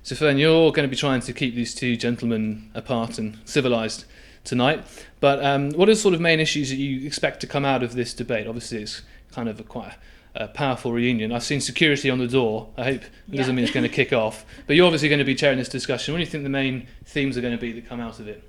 So Fern, you're going to be trying to keep these two gentlemen apart and civilised tonight. But what are the sort of main issues that you expect to come out of this debate? Obviously, it's kind of quite a powerful reunion. I've seen security on the door. I hope it doesn't mean it's going to kick off. But you're obviously going to be chairing this discussion. What do you think the main themes are going to be that come out of it?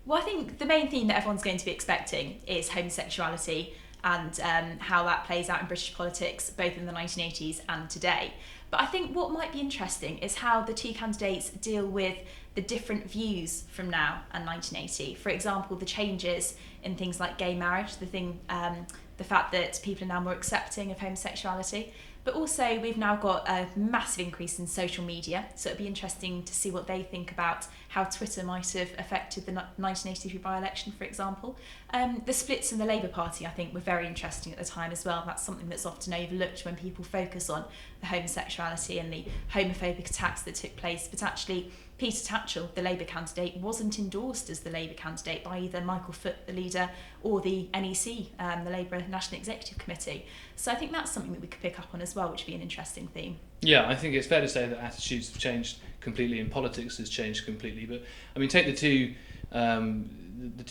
Well, I think the main theme that everyone's going to be expecting is homosexuality and how that plays out in British politics, both in the 1980s and today. But I think what might be interesting is how the two candidates deal with the different views from now and 1980. For example, the changes in things like gay marriage, the fact that people are now more accepting of homosexuality. But also we've now got a massive increase in social media, so it'd be interesting to see what they think about how Twitter might have affected the 1983 by-election, for example. The splits in the Labour Party, I think, were very interesting at the time as well. That's something that's often overlooked when people focus on the homosexuality and the homophobic attacks that took place. But actually, Peter Tatchell, the Labour candidate, wasn't endorsed as the Labour candidate by either Michael Foot, the leader, or the NEC, the Labour National Executive Committee. So I think that's something that we could pick up on as well, which would be an interesting theme. Yeah, I think it's fair to say that attitudes have changed completely and politics has changed completely. But I mean, take the two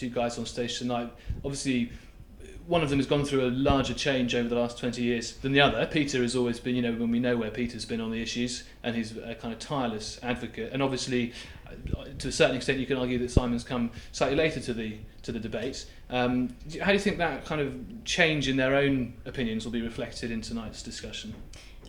guys on stage tonight. Obviously, one of them has gone through a larger change over the last 20 years than the other. Peter has always been, when we know where Peter's been on the issues, and he's a kind of tireless advocate. And obviously, to a certain extent, you can argue that Simon's come slightly later to the debate. How do you think that kind of change in their own opinions will be reflected in tonight's discussion?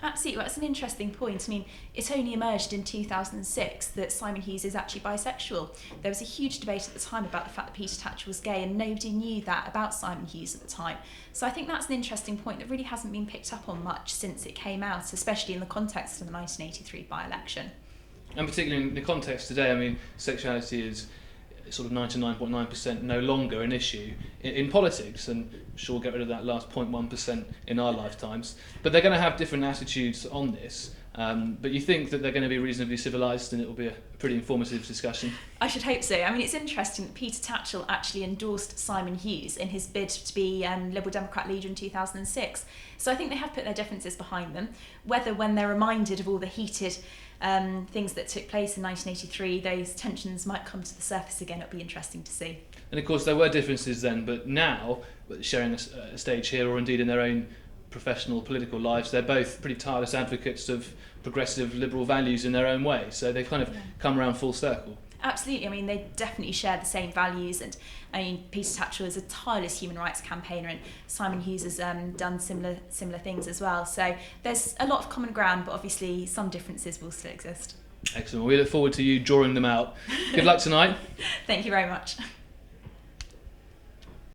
Absolutely, well, that's an interesting point. I mean, it only emerged in 2006 that Simon Hughes is actually bisexual. There was a huge debate at the time about the fact that Peter Tatchell was gay, and nobody knew that about Simon Hughes at the time. So I think that's an interesting point that really hasn't been picked up on much since it came out, especially in the context of the 1983 by-election. And particularly in the context today, I mean, sexuality is sort of 99.9% no longer an issue in politics, and I'm sure we'll get rid of that last 0.1% in our lifetimes. But they're going to have different attitudes on this. But you think that they're going to be reasonably civilised and it will be a pretty informative discussion? I should hope so. I mean, it's interesting that Peter Tatchell actually endorsed Simon Hughes in his bid to be Liberal Democrat leader in 2006. So I think they have put their differences behind them. Whether when they're reminded of all the heated things that took place in 1983, those tensions might come to the surface again. It'll be interesting to see. And of course there were differences then, but now, sharing a stage here or indeed in their own professional political lives, they're both pretty tireless advocates of progressive liberal values in their own way, so they've kind of come around full circle. Absolutely. I mean, they definitely share the same values, and I mean, Peter Tatchell is a tireless human rights campaigner, and Simon Hughes has done similar things as well. So there's a lot of common ground, but obviously some differences will still exist. Excellent. We look forward to you drawing them out. Good luck tonight. Thank you very much.